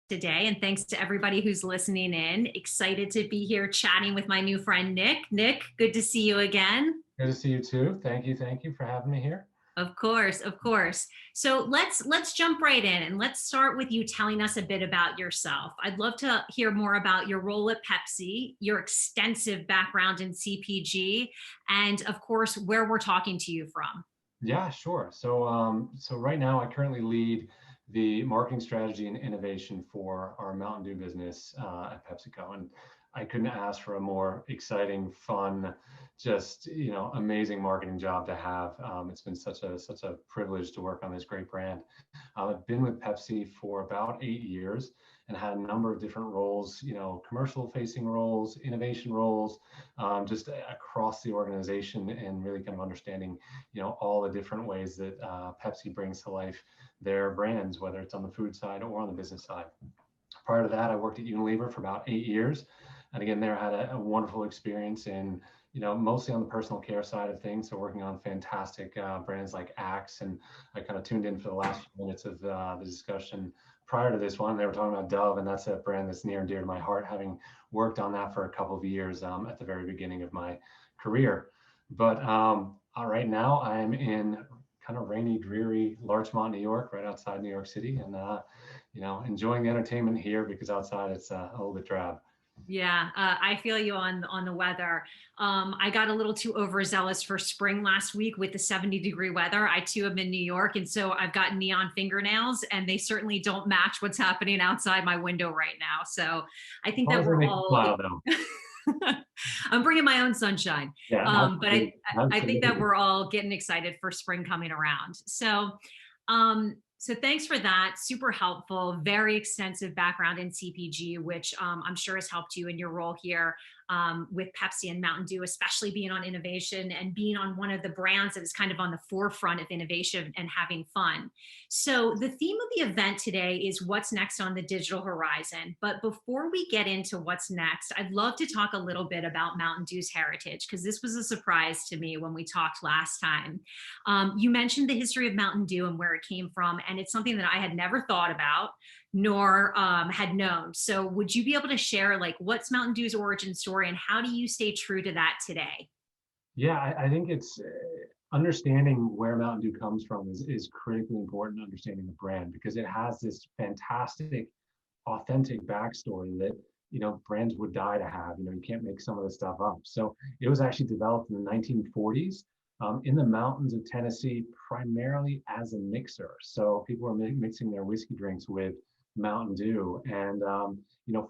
today, and thanks to everybody who's listening in. Excited to be here chatting with my new friend Nick. Nick, good to see you again. Good to see you too. Thank you for having me here. Of course, of course. So let's jump right in and let's start with you telling us a bit about yourself. I'd love to hear more about your role at Pepsi, your extensive background in CPG, and of course where we're talking to you from. Yeah, sure. So right now I currently lead the marketing strategy and innovation for our Mountain Dew business at PepsiCO, and I couldn't ask for a more exciting, fun, just amazing marketing job to have. It's been such a privilege to work on this great brand. I've been with Pepsi for about 8 years and had a number of different roles, commercial facing roles, innovation roles, just across the organization, and really kind of understanding all the different ways that Pepsi brings to life their brands, whether it's on the food side or on the business side. Prior to that, I worked at Unilever for about 8 years. And again, there I had a wonderful experience in, mostly on the personal care side of things. So working on fantastic brands like Axe. And I kind of tuned in for the last few minutes of the discussion prior to this one. They were talking about Dove, and that's a brand that's near and dear to my heart, having worked on that for a couple of years at the very beginning of my career. But right now I'm in kind of rainy, dreary Larchmont, New York, right outside New York City, and enjoying the entertainment here because outside it's a little bit drab. Yeah, I feel you on the weather. I got a little too overzealous for spring last week with the 70-degree weather. I too am in New York, and so I've got neon fingernails, and they certainly don't match what's happening outside my window right now. So I think that we're all. I'm bringing my own sunshine, Yeah, but I think that we're all getting excited for spring coming around. So thanks for that. Super helpful. Very extensive background in CPG, which I'm sure has helped you in your role here with Pepsi and Mountain Dew, especially being on innovation and being on one of the brands that is kind of on the forefront of innovation and having fun. So the theme of the event today is what's next on the digital horizon. But before we get into what's next, I'd love to talk a little bit about Mountain Dew's heritage, because this was a surprise to me when we talked last time. You mentioned the history of Mountain Dew and where it came from, and it's something that I had never thought about nor had known. So would you be able to share what's Mountain Dew's origin story and how do you stay true to that today? Yeah, I think it's understanding where Mountain Dew comes from is critically important, understanding the brand, because it has this fantastic, authentic backstory that brands would die to have. You can't make some of this stuff up. So it was actually developed in the 1940s in the mountains of Tennessee, primarily as a mixer. So people were mixing their whiskey drinks with Mountain Dew, and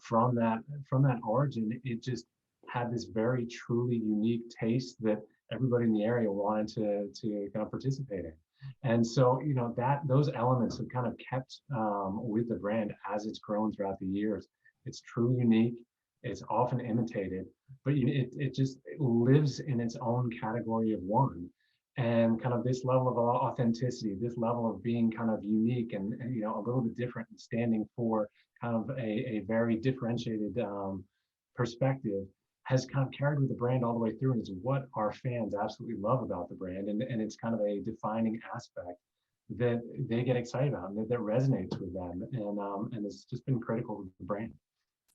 from that origin, it just had this very truly unique taste that everybody in the area wanted to kind of participate in. And so that those elements have kind of kept with the brand as it's grown throughout the years. It's truly unique. It's often imitated, but it lives in its own category of one. And kind of this level of authenticity, this level of being kind of unique and a little bit different, and standing for kind of a very differentiated perspective, has kind of carried with the brand all the way through, and is what our fans absolutely love about the brand. And it's kind of a defining aspect that they get excited about and that resonates with them. And it's just been critical to the brand.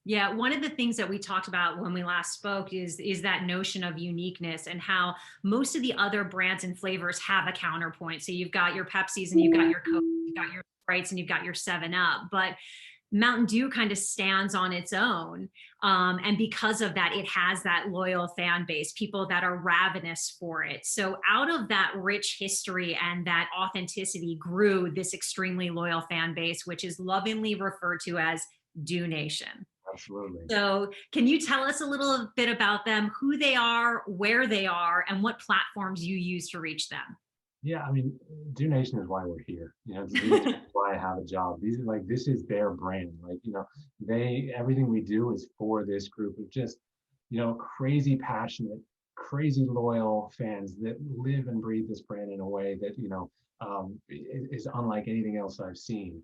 Yeah, one of the things that we talked about when we last spoke is that notion of uniqueness and how most of the other brands and flavors have a counterpoint. So you've got your Pepsis and you've got your Coke, you've got your Sprites and you've got your 7-Up, but Mountain Dew kind of stands on its own. And because of that, it has that loyal fan base, people that are ravenous for it. So out of that rich history and that authenticity grew this extremely loyal fan base, which is lovingly referred to as Dew Nation. Absolutely. So can you tell us a little bit about them, who they are, where they are, and what platforms you use to reach them? Yeah, I mean, Dew Nation is why we're here. This is why I have a job. This is their brand. Everything we do is for this group of just, crazy passionate, crazy loyal fans that live and breathe this brand in a way that, is unlike anything else I've seen.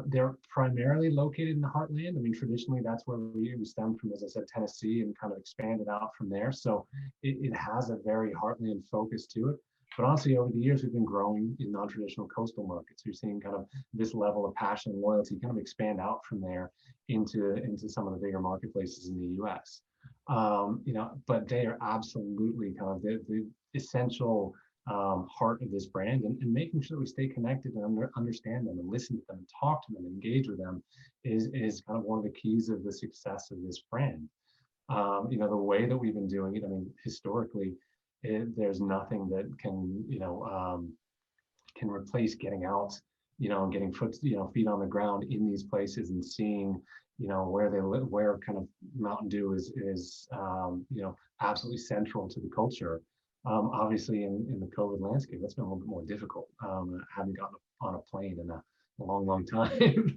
They're primarily located in the heartland. I mean, traditionally, that's where we stemmed from, as I said, Tennessee, and kind of expanded out from there. So it has a very heartland focus to it. But honestly, over the years, we've been growing in non-traditional coastal markets. We're seeing kind of this level of passion and loyalty kind of expand out from there into some of the bigger marketplaces in the U.S. But they are absolutely kind of the essential heart of this brand, and making sure that we stay connected and understand them and listen to them and talk to them and engage with them is kind of one of the keys of the success of this brand. The way that we've been doing it, I mean, historically, there's nothing that can replace getting out, and getting feet on the ground in these places and seeing, where they live, where kind of Mountain Dew is absolutely central to the culture. Obviously, in the COVID landscape, that's been a little bit more difficult. I haven't gotten on a plane in a long time.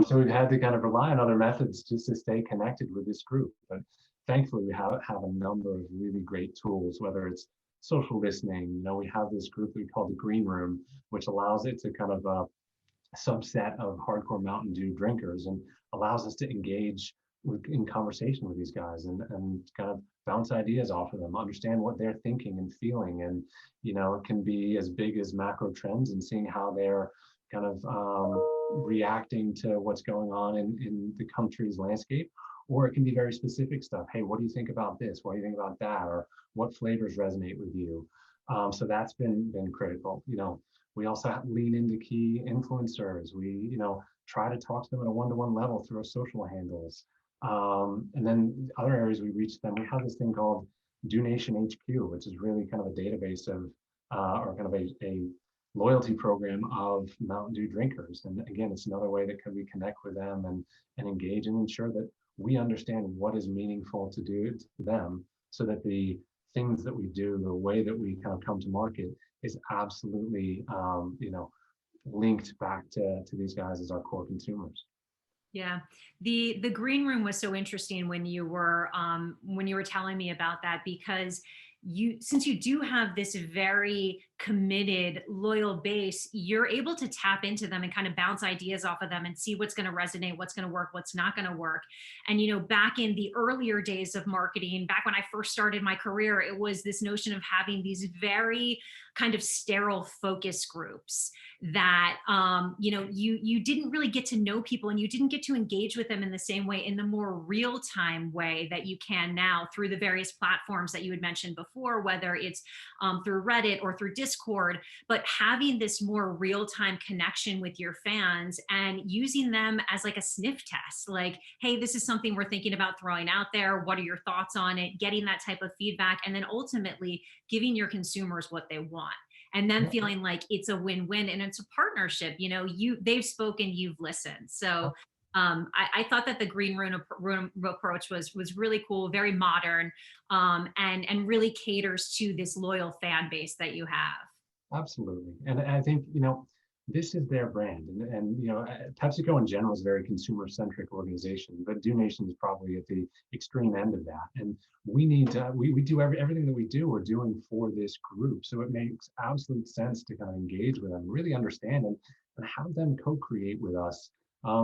So we've had to kind of rely on other methods just to stay connected with this group. But thankfully, we have a number of really great tools, whether it's social listening. We have this group we call the Green Room, which allows it to kind of subset of hardcore Mountain Dew drinkers and allows us to engage in conversation with these guys and kind of bounce ideas off of them, understand what they're thinking and feeling. And, it can be as big as macro trends and seeing how they're kind of reacting to what's going on in the country's landscape. Or it can be very specific stuff. Hey, what do you think about this? What do you think about that? Or what flavors resonate with you? So that's been critical. We also lean into key influencers. We, try to talk to them at a one-to-one level through our social handles. And then other areas we reach them. We have this thing called Do Nation HQ, which is really kind of a database of, or kind of a loyalty program of Mountain Dew drinkers. And again, it's another way that we connect with them and engage and ensure that we understand what is meaningful to do to them, so that the things that we do, the way that we kind of come to market, is absolutely linked back to these guys as our core consumers. Yeah, the green room was so interesting when you were telling me about that, because since you do have this very committed, loyal base, you're able to tap into them and kind of bounce ideas off of them and see what's going to resonate, what's going to work, what's not going to work. And, back in the earlier days of marketing, back when I first started my career, it was this notion of having these very kind of sterile focus groups that, you didn't really get to know people, and you didn't get to engage with them in the same way, in the more real-time way that you can now through the various platforms that you had mentioned before, whether it's through Reddit or through Discord. But having this more real-time connection with your fans and using them as like a sniff test, like, hey, this is something we're thinking about throwing out there. What are your thoughts on it? Getting that type of feedback, and then ultimately giving your consumers what they want, and then feeling like it's a win-win and it's a partnership. They've spoken, you've listened. So I thought that the green room approach was really cool, very modern, and really caters to this loyal fan base that you have. Absolutely. And I think, this is their brand. And PepsiCo in general is a very consumer-centric organization, but Do Nation is probably at the extreme end of that. And we need to, we do everything that we do, we're doing for this group. So it makes absolute sense to kind of engage with them, really understand and have them co-create with us.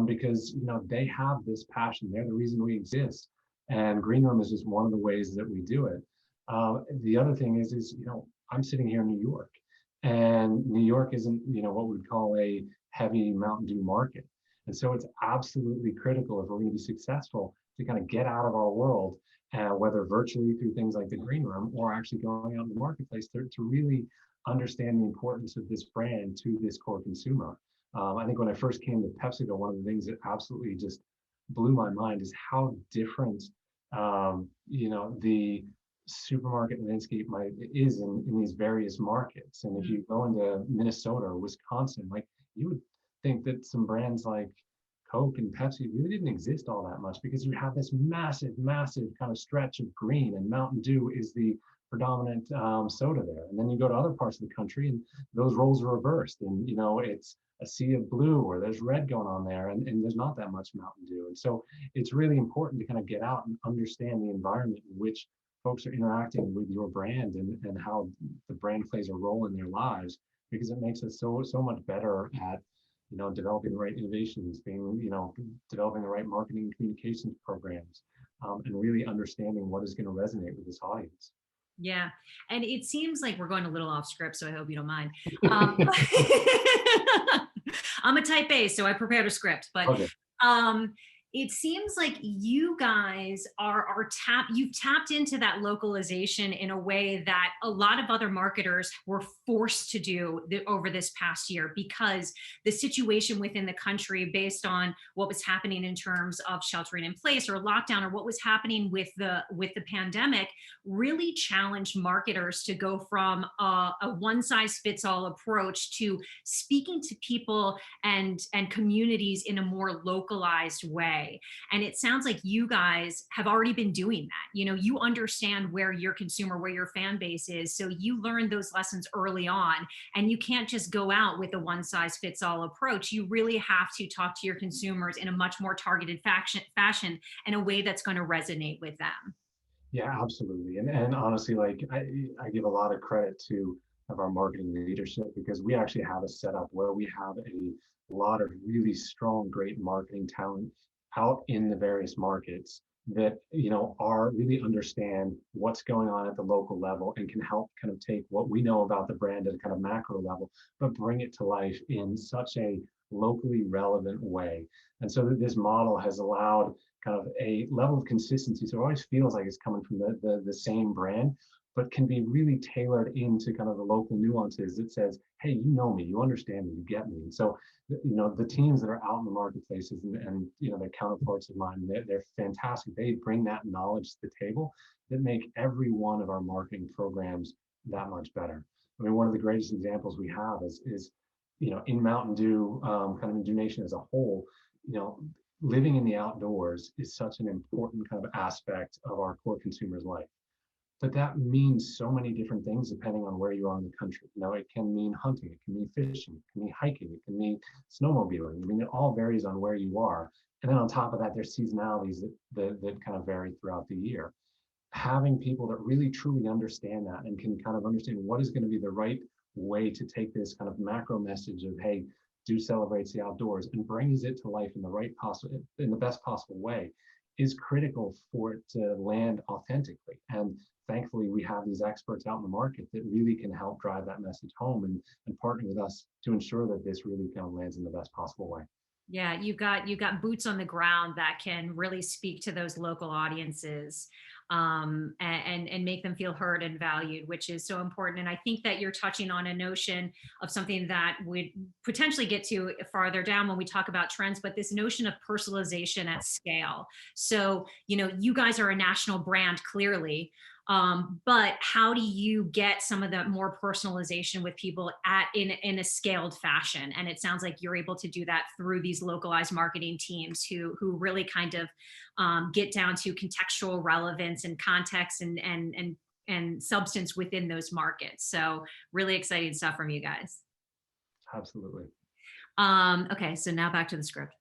Because, they have this passion. They're the reason we exist. And Green Room is just one of the ways that we do it. The other thing is, I'm sitting here in New York. And New York isn't, what we'd call a heavy Mountain Dew market. And so it's absolutely critical, if we're going to be successful, to kind of get out of our world, whether virtually through things like the Green Room or actually going out in the marketplace to really understand the importance of this brand to this core consumer. I think when I first came to PepsiCo, one of the things that absolutely just blew my mind is how different, the supermarket landscape is in these various markets. And if you go into Minnesota or Wisconsin, like, you would think that some brands like Coke and Pepsi really didn't exist all that much, because you have this massive kind of stretch of green, and Mountain Dew is the predominant soda there. And then you go to other parts of the country and those roles are reversed, and it's a sea of blue, or there's red going on there, and there's not that much Mountain Dew. And so it's really important to kind of get out and understand the environment in which folks are interacting with your brand, and how the brand plays a role in their lives, because it makes us so much better at developing the right innovations, developing the right marketing and communications programs, and really understanding what is going to resonate with this audience. Yeah. And it seems like we're going a little off script, so I hope you don't mind. Um, I'm a type A, so I prepared a script, but Okay. um, it seems like you guys you've tapped into that localization in a way that a lot of other marketers were forced to do over this past year, because the situation within the country, based on what was happening in terms of sheltering in place or lockdown, or what was happening with the pandemic, really challenged marketers to go from a one size fits all approach to speaking to people and communities in a more localized way. And it sounds like you guys have already been doing that. You understand where your consumer, where your fan base is, so you learned those lessons early on, and you can't just go out with a one size fits all approach. You really have to talk to your consumers in a much more targeted fashion, in a way that's going to resonate with them. Yeah, absolutely. And honestly, like I give a lot of credit to of our marketing leadership, because we actually have a setup where we have a lot of really strong, great marketing talent out in the various markets that, are really understand what's going on at the local level and can help kind of take what we know about the brand at a kind of macro level, but bring it to life in such a locally relevant way. And so this model has allowed kind of a level of consistency. So it always feels like it's coming from the same brand, but can be really tailored into kind of the local nuances that says, hey, you know me, you understand me, you get me. And so, the teams that are out in the marketplaces and their counterparts of mine, they're fantastic. They bring that knowledge to the table that make every one of our marketing programs that much better. I mean, one of the greatest examples we have is in Mountain Dew, kind of in Dew Nation as a whole, you know, living in the outdoors is such an important kind of aspect of our core consumer's life. But that means so many different things depending on where you are in the country. It can mean hunting, it can mean fishing, it can mean hiking, it can mean snowmobiling. I mean, it all varies on where you are. And then on top of that, there's seasonalities that kind of vary throughout the year. Having people that really truly understand that and can kind of understand what is going to be the right way to take this kind of macro message of, hey, Dew celebrates the outdoors, and brings it to life in the best possible way, is critical for it to land authentically. And thankfully, we have these experts out in the market that really can help drive that message home and partner with us to ensure that this really kind of lands in the best possible way. Yeah, you got boots on the ground that can really speak to those local audiences, and make them feel heard and valued, which is so important. And I think that you're touching on a notion of something that would potentially get to farther down when we talk about trends, but this notion of personalization at scale. So, you guys are a national brand, clearly. But how do you get some of the more personalization with people in a scaled fashion? And it sounds like you're able to do that through these localized marketing teams who really kind of get down to contextual relevance and context and substance within those markets. So really exciting stuff from you guys. Absolutely. Okay, so now back to the script.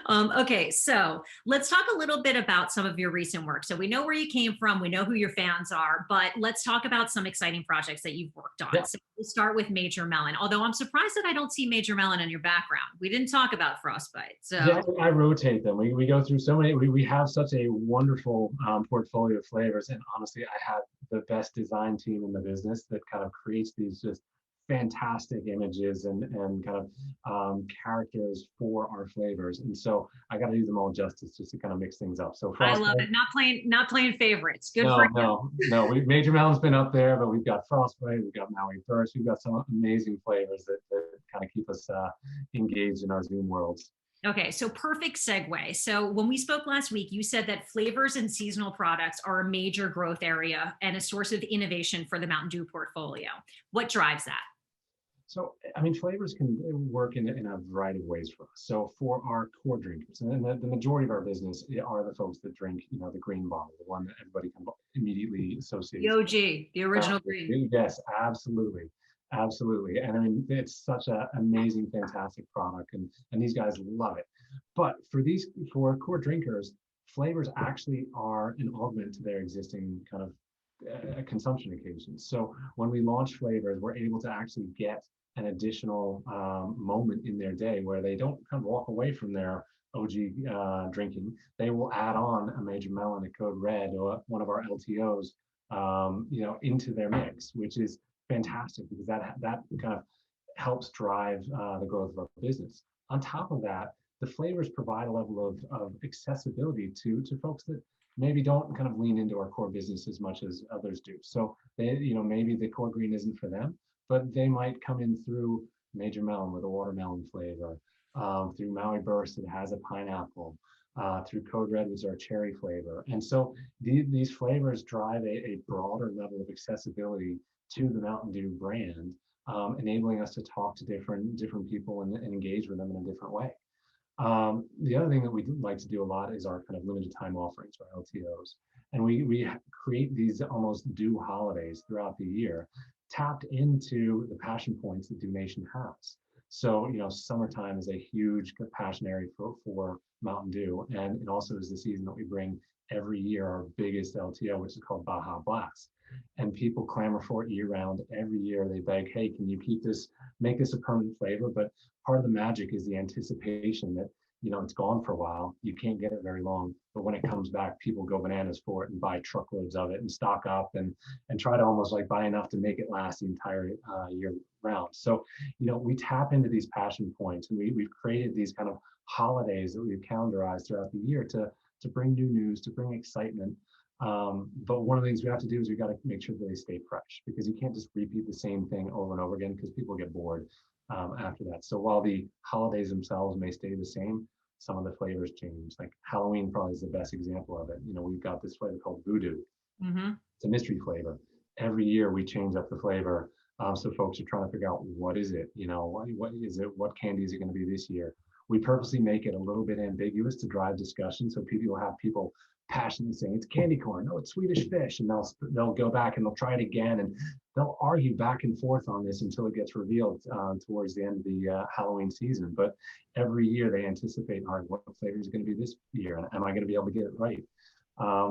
Okay, so let's talk a little bit about some of your recent work. So we know where you came from, we know who your fans are, but let's talk about some exciting projects that you've worked on. Yeah. So we'll start with Major Melon, although I'm surprised that I don't see Major Melon in your background. We didn't talk about Frostbite. Yeah, So I rotate them. We go through so many. We have such a wonderful portfolio of flavors, and honestly, I have the best design team in the business that kind of creates these just fantastic images and kind of characters for our flavors. And so I got to do them all justice just to kind of mix things up. So I love Frostbite. it. Not playing favorites. Good for No, you. no. Major Melon's been up there, but we've got Frostbite, we've got Maui Burst, we've got some amazing flavors that kind of keep us engaged in our Zoom worlds. Okay, so perfect segue. So when we spoke last week, you said that flavors and seasonal products are a major growth area and a source of innovation for the Mountain Dew portfolio. What drives that? So, I mean, flavors can work in a variety of ways for us. So, for our core drinkers, and the majority of our business are the folks that drink, the green bottle, the one that everybody can immediately The associate. OG, the original green. Yes, absolutely. Absolutely. And I mean, it's such an amazing, fantastic product, and these guys love it. But for core drinkers, flavors actually are an augment to their existing kind of consumption occasions. So when we launch flavors, we're able to actually get an additional moment in their day where they don't kind of walk away from their OG drinking, they will add on a Major Melon, a Code Red, or one of our LTOs, into their mix, which is fantastic because that kind of helps drive the growth of our business. On top of that, the flavors provide a level of accessibility to folks that maybe don't kind of lean into our core business as much as others do. So they, maybe the core green isn't for them, but they might come in through Major Melon with a watermelon flavor, through Maui Burst that has a pineapple, through Code Red with our cherry flavor. And so these flavors drive a broader level of accessibility to the Mountain Dew brand, enabling us to talk to different people and engage with them in a different way. The other thing that we like to do a lot is our kind of limited time offerings, or LTOs. And we create these almost Dew holidays throughout the year, tapped into the passion points that Dew Nation has. So, summertime is a huge passion area for Mountain Dew. And it also is the season that we bring every year our biggest LTO, which is called Baja Blast. And people clamor for it year round. Every year they beg, hey, can you keep this, make this a permanent flavor? But part of the magic is the anticipation that, it's gone for a while. You can't get it very long. But when it comes back, people go bananas for it and buy truckloads of it and stock up and try to almost like buy enough to make it last the entire year round. So, we tap into these passion points, and we've created these kind of holidays that we've calendarized throughout the year to bring new news, to bring excitement. But one of the things we have to do is we got to make sure that they stay fresh, because you can't just repeat the same thing over and over again, because people get bored after that. So while the holidays themselves may stay the same, some of the flavors change. Like Halloween probably is the best example of it. We've got this flavor called Voodoo. Mm-hmm. It's a mystery flavor. Every year we change up the flavor. So folks are trying to figure out, what is it? What is it? What candy is it going to be this year? We purposely make it a little bit ambiguous to drive discussion. So people will have people passionately saying it's candy corn, no, it's Swedish fish, and they'll go back and they'll try it again, and they'll argue back and forth on this until it gets revealed towards the end of the Halloween season. But every year they anticipate, all right, what flavor is going to be this year, and am I going to be able to get it right?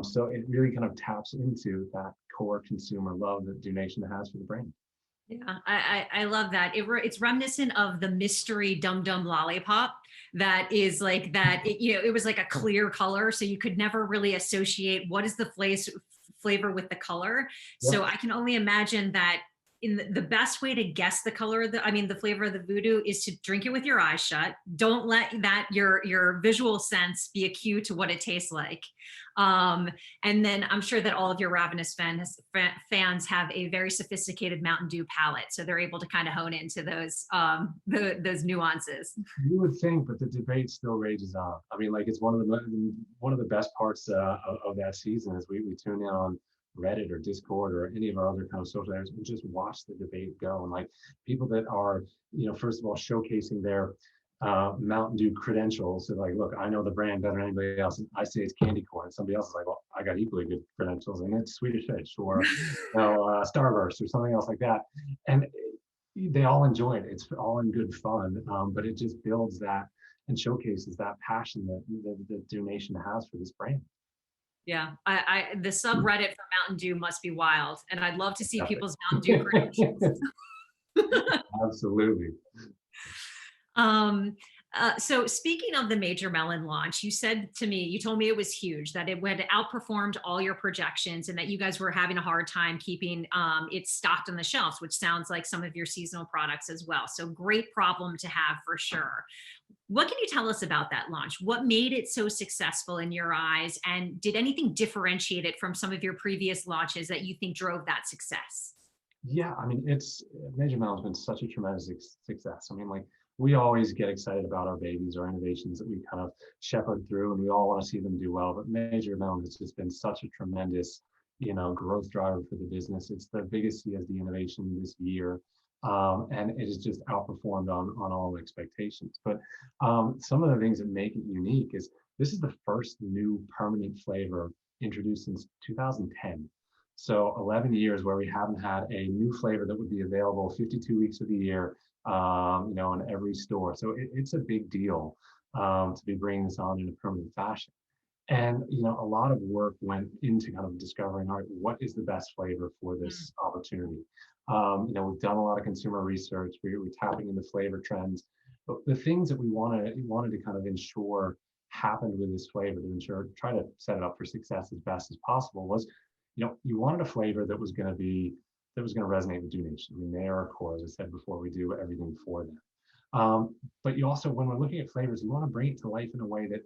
So it really kind of taps into that core consumer love that Dew Nation has for the brand. Yeah, I love that. It's reminiscent of the mystery Dum Dum lollipop that is like that. It was like a clear color, so you could never really associate what is the flavor with the color. Yep. So I can only imagine that the best way to guess the color of the flavor of the Voodoo is to drink it with your eyes shut. Don't let that your visual sense be a cue to what it tastes like. And then I'm sure that all of your Ravenous fans have a very sophisticated Mountain Dew palate, so they're able to kind of hone into those nuances. You would think, but the debate still rages on. It's one of the best parts of that season is we tune in on Reddit or Discord or any of our other kind of social areas and just watch the debate go. And people that are, first of all, showcasing their Mountain Dew credentials. So look, I know the brand better than anybody else. And I say it's candy corn. Somebody else is like, well, I got equally good credentials, and it's Swedish fish or Starburst or something else like that. And they all enjoy it. It's all in good fun, but it just builds that and showcases that passion that Dew Nation has for this brand. Yeah, the subreddit for Mountain Dew must be wild, and I'd love to see people's Mountain Dew credentials. Absolutely. So speaking of the Major Melon launch, you told me it was huge, that it had outperformed all your projections, and that you guys were having a hard time keeping it stocked on the shelves, which sounds like some of your seasonal products as well. So great problem to have for sure. What can you tell us about that launch? What made it so successful in your eyes? And did anything differentiate it from some of your previous launches that you think drove that success? Yeah, Major Melon's been such a tremendous success. We always get excited about our babies, our innovations that we kind of shepherd through, and we all want to see them do well. But Major Melon has just been such a tremendous, growth driver for the business. It's the biggest CSD innovation this year. And it has just outperformed on all expectations. But some of the things that make it unique is this is the first new permanent flavor introduced since 2010. So 11 years where we haven't had a new flavor that would be available 52 weeks of the year, in every store. So it's a big deal to be bringing this on in a permanent fashion. And, a lot of work went into kind of discovering, all right, what is the best flavor for this opportunity? We've done a lot of consumer research. We're tapping into flavor trends, but the things that we wanted to kind of ensure happened with this flavor to try to set it up for success as best as possible was, you wanted a flavor that was going to resonate with Dew Nation. I mean, they are our core, as I said before, we do everything for them. But you also, when we're looking at flavors, you want to bring it to life in a way that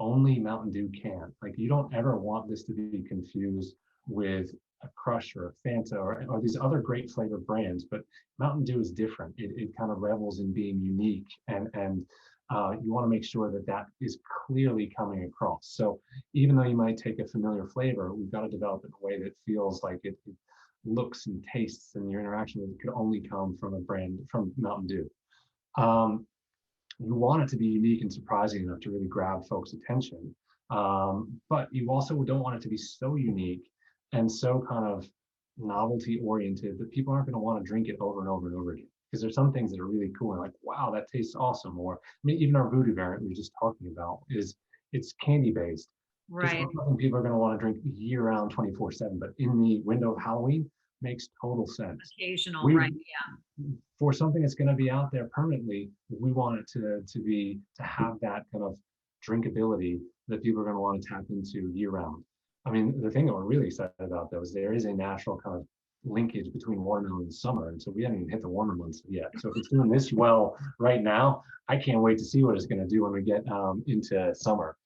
only Mountain Dew can. Like, you don't ever want this to be confused with a Crush or a Fanta or these other great flavor brands, but Mountain Dew is different. It kind of revels in being unique, and you want to make sure that that is clearly coming across. So even though you might take a familiar flavor, we've got to develop it in a way that feels like it looks and tastes, and your interaction with it could only come from a brand, from Mountain Dew. You want it to be unique and surprising enough to really grab folks' attention. But you also don't want it to be so unique and so kind of novelty oriented that people aren't going to want to drink it over and over and over again. Because there's some things that are really cool and like, wow, that tastes awesome. Or, I mean, even our Voodoo variant we were just talking about it's candy based. It's Right. not something people are going to want to drink year round 24/7, but in the window of Halloween makes total sense. Occasional, We, right? Yeah. for something that's going to be out there permanently, we want it to have that kind of drinkability that people are going to want to tap into year round. I mean, the thing that we're really excited about though is there is a natural kind of linkage between watermelon and summer, and so we haven't even hit the warmer months yet. So if it's doing this well right now, I can't wait to see what it's going to do when we get into summer.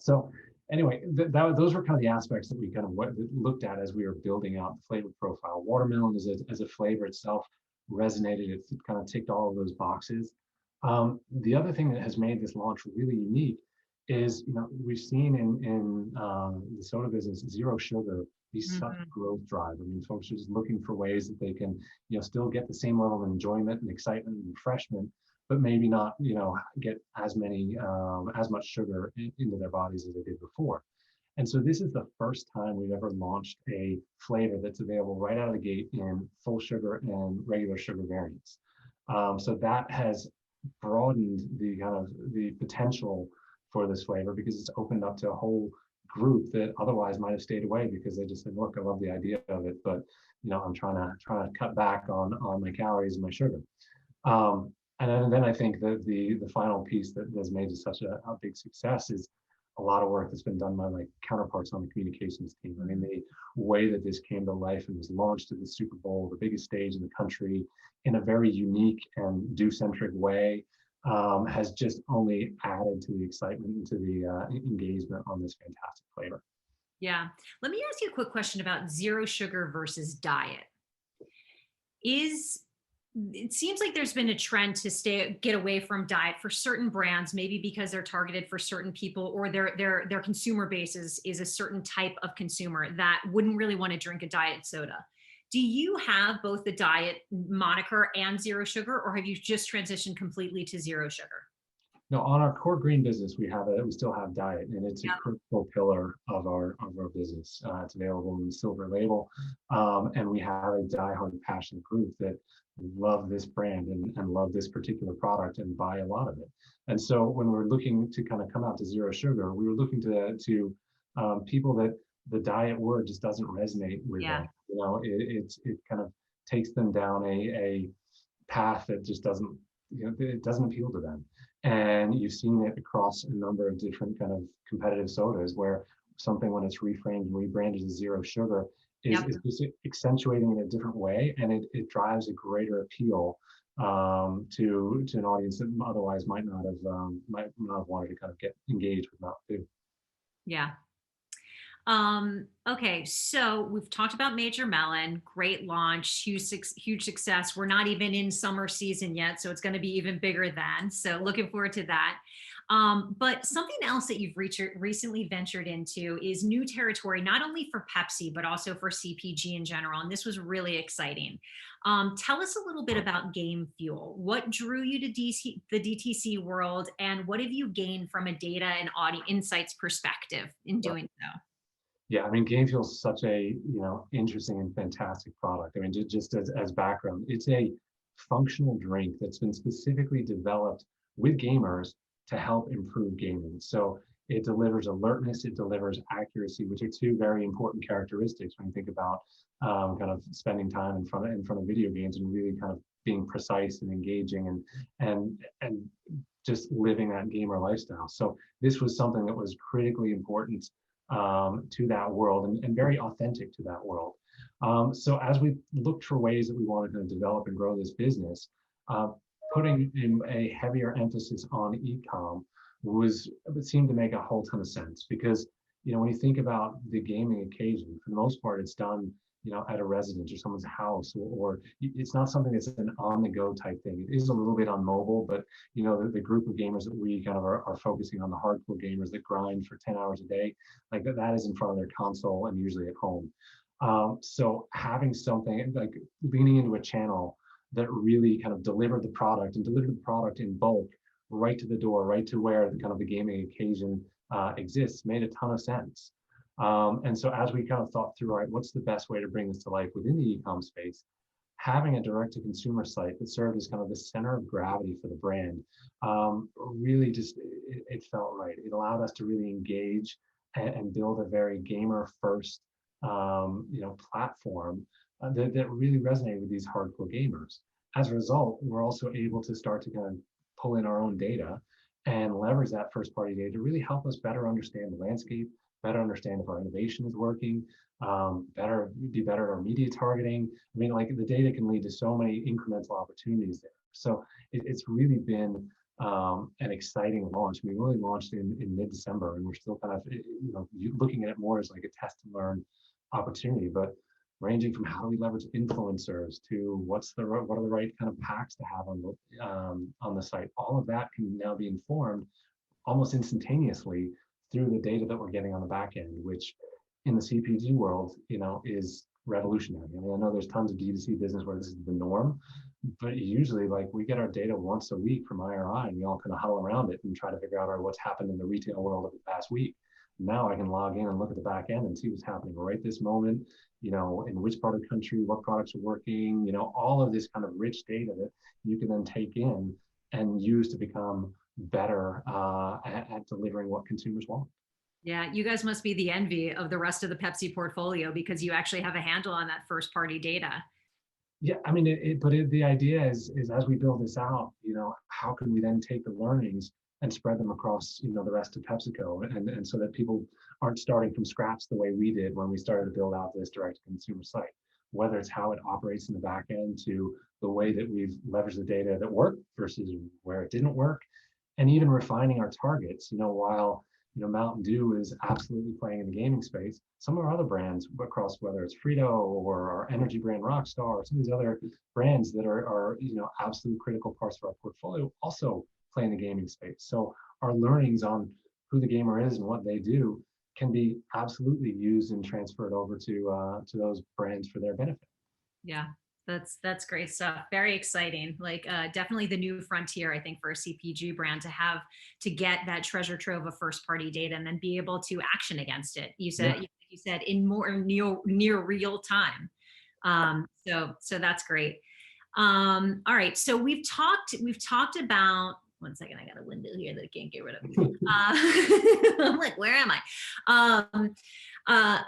So anyway, those were kind of the aspects that we kind of looked at as we were building out the flavor profile. Watermelon as a flavor itself resonated. It kind of ticked all of those boxes. The other thing that has made this launch really unique is, we've seen in the soda business, zero sugar be such a growth drive. I mean, folks are just looking for ways that they can, still get the same level of enjoyment and excitement and refreshment, but maybe not, get as much sugar into their bodies as they did before. And so this is the first time we've ever launched a flavor that's available right out of the gate in full sugar and regular sugar variants. So that has broadened the kind of the potential for this flavor, because it's opened up to a whole group that otherwise might have stayed away because they just said, look, I love the idea of it, but I'm trying to cut back on my calories and my sugar. And then I think that the final piece that has made it such a big success is a lot of work that's been done by my counterparts on the communications team. I mean, the way that this came to life and was launched at the Super Bowl, the biggest stage in the country, in a very unique and Dew-centric way, has just only added to the excitement and to the engagement on this fantastic flavor. Yeah. Let me ask you a quick question about zero sugar versus diet. It seems like there's been a trend to get away from diet for certain brands, maybe because they're targeted for certain people, or their consumer base is a certain type of consumer that wouldn't really want to drink a diet soda. Do you have both the diet moniker and zero sugar, or have you just transitioned completely to zero sugar? No, on our core green business, we still have diet, and it's a critical pillar of our business. It's available in the silver label, and we have a diehard, passionate group that love this brand and love this particular product and buy a lot of it. And so when we're looking to kind of come out to zero sugar, we were looking to people that the diet word just doesn't resonate with them. It kind of takes them down a path that just doesn't, it doesn't appeal to them. And you've seen it across a number of different kind of competitive sodas where something, when it's reframed and rebranded as zero sugar, is just accentuating in a different way, and it drives a greater appeal to an audience that otherwise might not have wanted to kind of get engaged with Mountain Dew. Yeah. Okay, so we've talked about Major Melon, great launch, huge success. We're not even in summer season yet, so it's going to be even bigger then. So looking forward to that. But something else that you've recently ventured into is new territory, not only for Pepsi, but also for CPG in general. And this was really exciting. Tell us a little bit about Game Fuel. What drew you to the DTC world, and what have you gained from a data and audience insights perspective in doing so? Yeah, I mean, Game Fuel is such a interesting and fantastic product. I mean, just as background, it's a functional drink that's been specifically developed with gamers to help improve gaming. So it delivers alertness, it delivers accuracy, which are two very important characteristics when you think about kind of spending time in front of video games and really kind of being precise and engaging and just living that gamer lifestyle. So this was something that was critically important to that world and very authentic to that world. So as we looked for ways that we wanted to develop and grow this business, uh, putting in a heavier emphasis on e-com it seemed to make a whole ton of sense because when you think about the gaming occasion, for the most part, it's done at a residence or someone's house, or it's not something that's an on-the-go type thing. It is a little bit on mobile, but the group of gamers that we kind of are focusing on, the hardcore gamers that grind for 10 hours a day, like that is in front of their console and usually at home. So having something like leaning into a channel that really kind of delivered the product in bulk right to the door, right to where the kind of the gaming occasion exists, made a ton of sense. And so as we kind of thought through, right, what's the best way to bring this to life within the e-com space, having a direct-to-consumer site that served as kind of the center of gravity for the brand, really just, it felt right. It allowed us to really engage and build a very gamer-first, platform that really resonated with these hardcore gamers. As a result, we're also able to start to kind of pull in our own data and leverage that first-party data to really help us better understand the landscape, better understand if our innovation is working, be better at our media targeting. I mean, like the data can lead to so many incremental opportunities there. So it's really been an exciting launch. We really launched in mid-December, and we're still kind of looking at it more as like a test and learn opportunity. But ranging from how do we leverage influencers to what are the right kind of packs to have on the site, all of that can now be informed almost instantaneously through the data that we're getting on the back end, which in the CPG world, is revolutionary. I mean, I know there's tons of D2C business where this is the norm, but usually like we get our data once a week from IRI and we all kind of huddle around it and try to figure out what's happened in the retail world over the past week. Now I can log in and look at the back end and see what's happening right this moment, in which part of the country, what products are working, all of this kind of rich data that you can then take in and use to become better at delivering what consumers want. Yeah, you guys must be the envy of the rest of the Pepsi portfolio because you actually have a handle on that first party data. Yeah, I mean, the idea is as we build this out, how can we then take the learnings and spread them across, the rest of PepsiCo, and so that people aren't starting from scratch the way we did when we started to build out this direct to consumer site, whether it's how it operates in the back end to the way that we've leveraged the data that worked versus where it didn't work, and even refining our targets. While Mountain Dew is absolutely playing in the gaming space, some of our other brands across, whether it's Frito or our energy brand Rockstar, or some of these other brands that are absolute critical parts of our portfolio, also play in the gaming space. So our learnings on who the gamer is and what they do can be absolutely used and transferred over to those brands for their benefit. Yeah, that's great stuff. Very exciting. Like definitely the new frontier, I think, for a CPG brand to get that treasure trove of first party data and then be able to action against it. You said in more near real time. So that's great. All right. So we've talked about, one second, I got a window here that I can't get rid of. I'm like, where am I?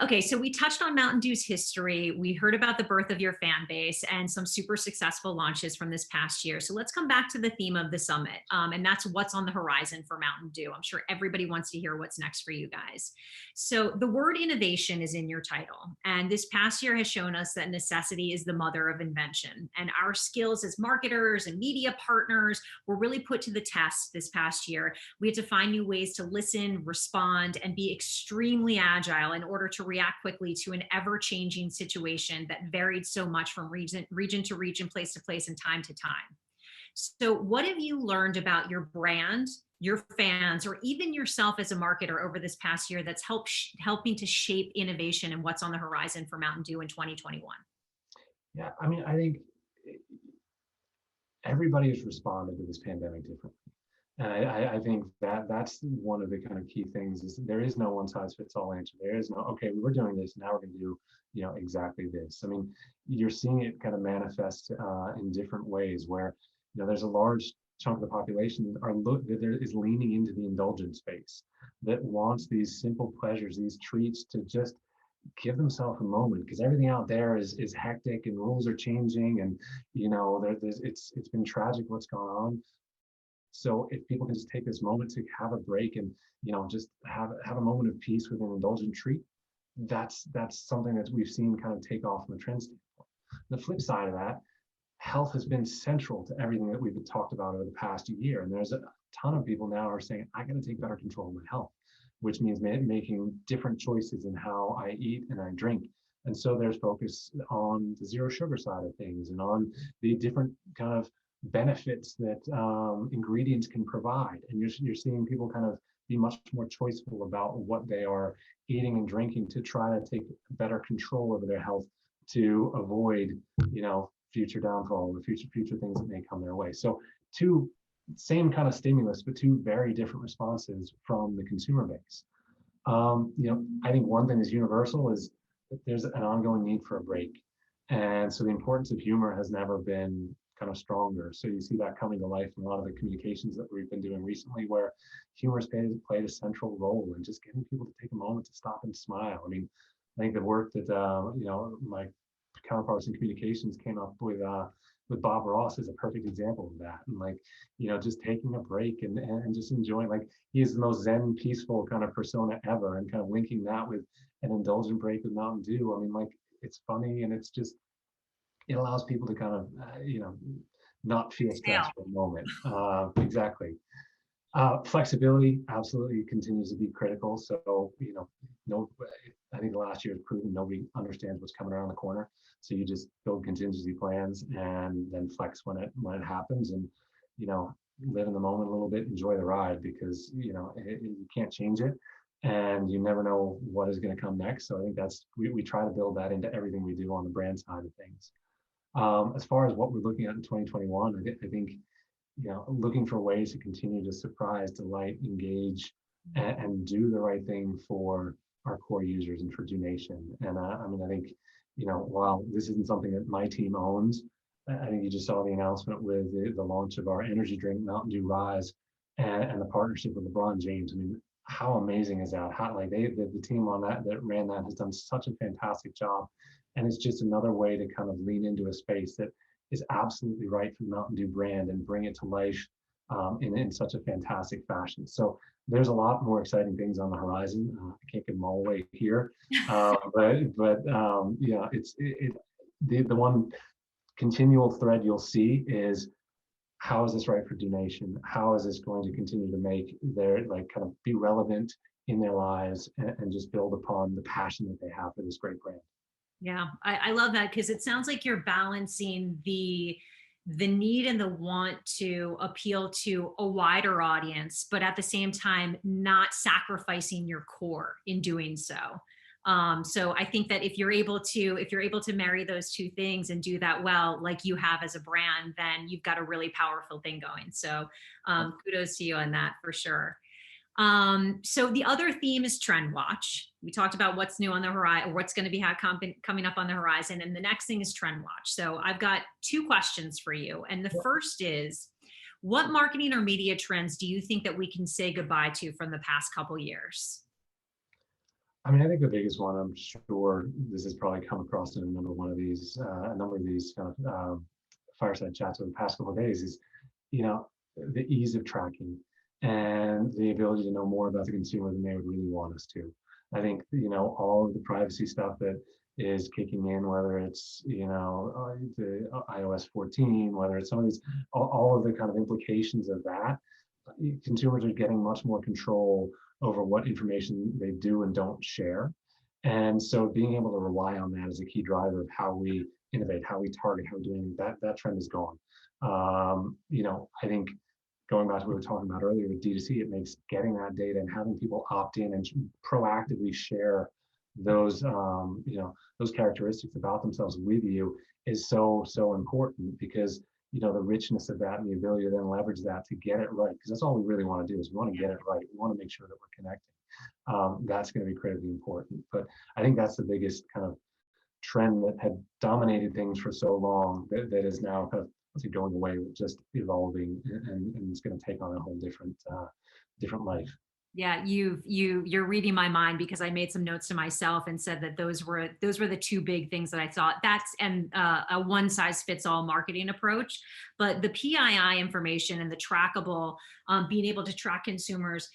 Okay, so we touched on Mountain Dew's history. We heard about the birth of your fan base and some super successful launches from this past year. So let's come back to the theme of the summit, and that's what's on the horizon for Mountain Dew. I'm sure everybody wants to hear what's next for you guys. So the word innovation is in your title, and this past year has shown us that necessity is the mother of invention. And our skills as marketers and media partners were really put to the test this past year. We had to find new ways to listen, respond, and be extremely agile in order to react quickly to an ever-changing situation that varied so much from region to region, place to place, and time to time. So what have you learned about your brand, your fans, or even yourself as a marketer over this past year that's helping to shape innovation and what's on the horizon for Mountain Dew in 2021? Yeah, I mean, I think everybody has responded to this pandemic differently. And I think that's one of the kind of key things is there is no one size fits all answer. There is no, okay, we're doing this, now we're going to do, exactly this. I mean, you're seeing it kind of manifest in different ways where, there's a large chunk of the population that is leaning into the indulgent space, that wants these simple pleasures, these treats to just give themselves a moment, because everything out there is hectic and rules are changing, and it's been tragic what's gone on. So if people can just take this moment to have a break and, just have a moment of peace with an indulgent treat, that's something that we've seen kind of take off from a trend standpoint. The flip side of that, health has been central to everything that we've talked about over the past year. And there's a ton of people now are saying, I got to take better control of my health, which means making different choices in how I eat and I drink. And so there's focus on the zero sugar side of things and on the different kind of benefits that ingredients can provide. And you're seeing people kind of be much more choiceful about what they are eating and drinking to try to take better control over their health to avoid, future downfall or future things that may come their way. So two same kind of stimulus, but two very different responses from the consumer base. I think one thing is universal is that there's an ongoing need for a break. And so the importance of humor has never been kind of stronger. So you see that coming to life in a lot of the communications that we've been doing recently, where humor has played a central role in just getting people to take a moment to stop and smile. I mean, I think the work that my counterparts in communications came up with Bob Ross is a perfect example of that. And just taking a break and just enjoying, like, he is the most zen, peaceful kind of persona ever, and kind of linking that with an indulgent break with Mountain Dew. I mean, like, it's funny, and it's just, it allows people to kind of, not feel stressed for a moment. Exactly. Flexibility absolutely continues to be critical. So, no, I think the last year has proven nobody understands what's coming around the corner. So you just build contingency plans and then flex when it happens, and, live in the moment a little bit, enjoy the ride, because, you can't change it and you never know what is going to come next. So I think we try to build that into everything we do on the brand side of things. As far as what we're looking at in 2021, I think, looking for ways to continue to surprise, delight, engage, and do the right thing for our core users and for Do Nation. And I think, while this isn't something that my team owns, I think you just saw the announcement with the launch of our energy drink, Mountain Dew Rise, and the partnership with LeBron James. I mean, how amazing is that? How, like, the team on that ran that has done such a fantastic job. And it's just another way to kind of lean into a space that is absolutely right for the Mountain Dew brand and bring it to life in such a fantastic fashion. So there's a lot more exciting things on the horizon. I can't give them all away here, but the one continual thread you'll see is, how is this right for Do Nation? How is this going to continue to make their, like, kind of be relevant in their lives and just build upon the passion that they have for this great brand? Yeah, I love that, because it sounds like you're balancing the need and the want to appeal to a wider audience, but at the same time not sacrificing your core in doing so. So I think that if you're able to marry those two things and do that well, like you have as a brand, then you've got a really powerful thing going. So kudos to you on that, for sure. So the other theme is TrendWatch. We talked about what's new on the horizon, or what's going to be coming up on the horizon. And the next thing is TrendWatch. So I've got two questions for you. And the first is, what marketing or media trends do you think that we can say goodbye to from the past couple years? I mean, I think the biggest one, I'm sure this has probably come across in a number of these kind of fireside chats over the past couple of days, is, the ease of tracking and the ability to know more about the consumer than they would really want us to. I think, all of the privacy stuff that is kicking in, whether it's, the iOS 14, whether it's some of these, all of the kind of implications of that, consumers are getting much more control over what information they do and don't share. And so being able to rely on that as a key driver of how we innovate, how we target, how we're doing that trend is gone. I think, going back to what we were talking about earlier with D2C, it makes getting that data and having people opt in and proactively share those, those characteristics about themselves with you is so important, because, the richness of that and the ability to then leverage that to get it right, because that's all we really want to do, is we want to get it right. We want to make sure that we're connecting. That's going to be critically important. But I think that's the biggest kind of trend that had dominated things for so long that is now kind of going away, just evolving, and it's going to take on a whole different life. Yeah, you're reading my mind, because I made some notes to myself and said that those were the two big things that I thought. That's and a one size fits all marketing approach, but the PII information and the trackable, being able to track consumers,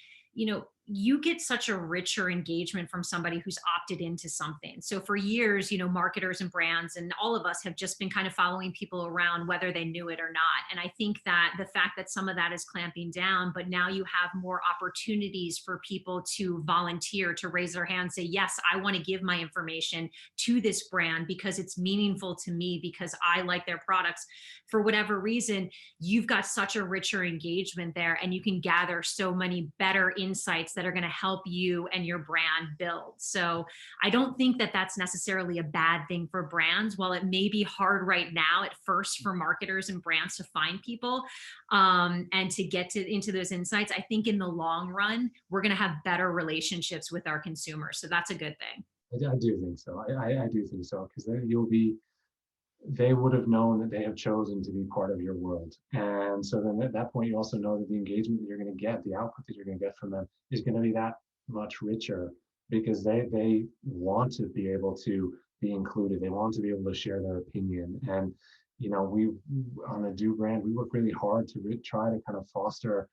you get such a richer engagement from somebody who's opted into something. So for years, marketers and brands and all of us have just been kind of following people around, whether they knew it or not. And I think that the fact that some of that is clamping down, but now you have more opportunities for people to volunteer, to raise their hand, say, yes, I want to give my information to this brand because it's meaningful to me, because I like their products. For whatever reason, you've got such a richer engagement there, and you can gather so many better insights that are going to help you and your brand build. So I don't think that that's necessarily a bad thing for brands. While it may be hard right now at first for marketers and brands to find people, and to get into those insights, I think in the long run, we're going to have better relationships with our consumers. So that's a good thing. I do think so. I do think so, because they would have known that they have chosen to be part of your world. And so then at that point, you also know that the engagement that you're going to get, the output that you're going to get from them is going to be that much richer, because they want to be able to be included. They want to be able to share their opinion. And, we, on the Do brand, we work really hard to try to kind of foster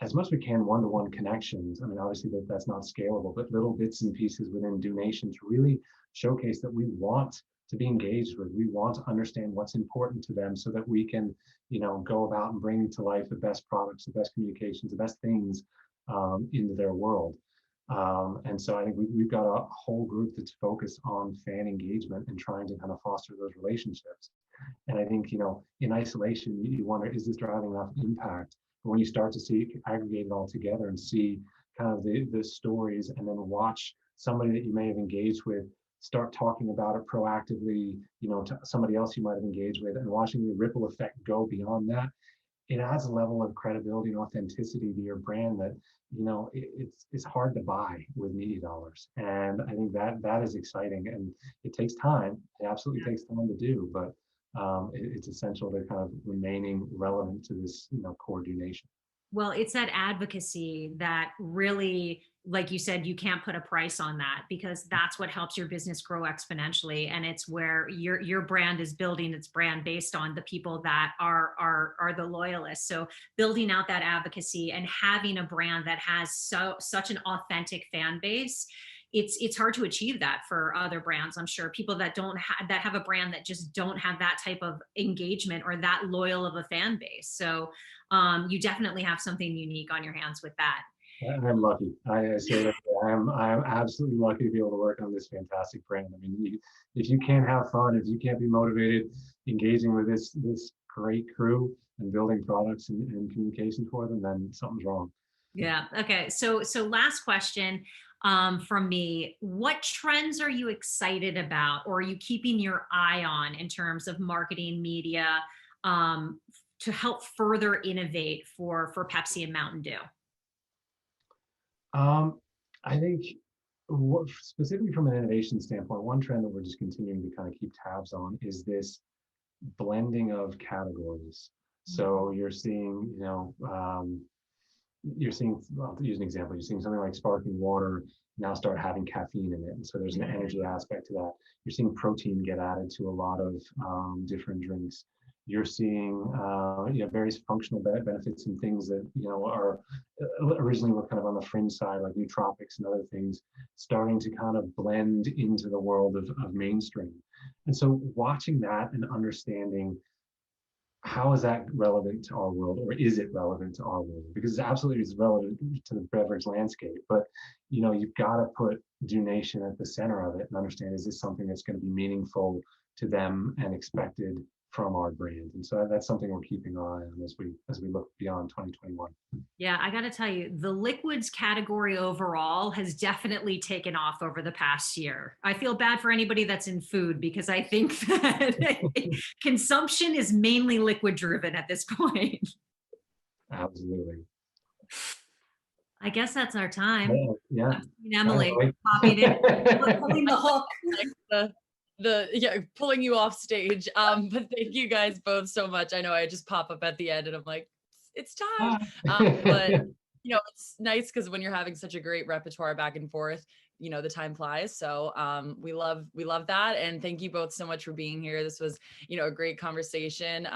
as much as we can one-to-one connections. I mean, obviously that's not scalable, but little bits and pieces within Do Nation to really showcase that we want to be engaged with. We want to understand what's important to them so that we can, go about and bring to life the best products, the best communications, the best things into their world. And so I think we've got a whole group that's focused on fan engagement and trying to kind of foster those relationships. And I think, in isolation, you wonder, is this driving enough impact? But when you start to see aggregate it all together and see kind of the stories, and then watch somebody that you may have engaged with start talking about it proactively, to somebody else you might have engaged with, and watching the ripple effect go beyond that, it adds a level of credibility and authenticity to your brand that, it's hard to buy with media dollars. And I think that is exciting, and it takes time. It absolutely takes time to do, but it's essential to kind of remaining relevant to this, core Do Nation. Well, it's that advocacy that really, like you said, you can't put a price on that, because that's what helps your business grow exponentially. And it's where your brand is building its brand based on the people that are the loyalists. So building out that advocacy and having a brand that has such an authentic fan base, it's hard to achieve that for other brands. I'm sure people that that have a brand that just don't have that type of engagement or that loyal of a fan base. So you definitely have something unique on your hands with that. I'm lucky. I say that I'm absolutely lucky to be able to work on this fantastic brand. I mean, if you can't have fun, if you can't be motivated, engaging with this great crew and building products and communication for them, then something's wrong. Yeah. Okay. So last question from me. What trends are you excited about, or are you keeping your eye on in terms of marketing media, to help further innovate for Pepsi and Mountain Dew? I think specifically from an innovation standpoint, one trend that we're just continuing to kind of keep tabs on is this blending of categories. So you're seeing, well, to use an example, you're seeing something like sparkling water now start having caffeine in it. And so there's an energy aspect to that. You're seeing protein get added to a lot of different drinks. You're seeing various functional benefits and things that are originally were kind of on the fringe side, like nootropics and other things, starting to kind of blend into the world of mainstream. And so watching that and understanding, how is that relevant to our world, or is it relevant to our world? Because absolutely it's relevant to the beverage landscape, but you've got to put Do Nation at the center of it and understand, is this something that's going to be meaningful to them and expected from our brand? And so that's something we're keeping our eye on as we look beyond 2021. Yeah, I got to tell you, the liquids category overall has definitely taken off over the past year. I feel bad for anybody that's in food, because I think that consumption is mainly liquid driven at this point. Absolutely. I guess that's our time. Yeah. Emily copied it. Pulling the hook. Pulling you off stage. But thank you guys both so much. I know I just pop up at the end and I'm like, it's time. But you know, it's nice because when you're having such a great repertoire back and forth, you know, the time flies. So we love that. And thank you both so much for being here. This was, you know, a great conversation.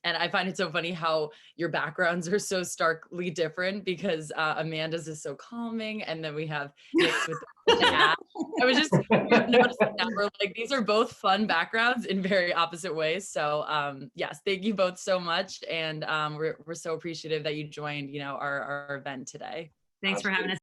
And I find it so funny how your backgrounds are so starkly different because Amanda's is so calming. And then we have Nick's with the app. I was just noticing that we're like, these are both fun backgrounds in very opposite ways. So yes, thank you both so much. And we're so appreciative that you joined, you know, our event today. Thanks for having us.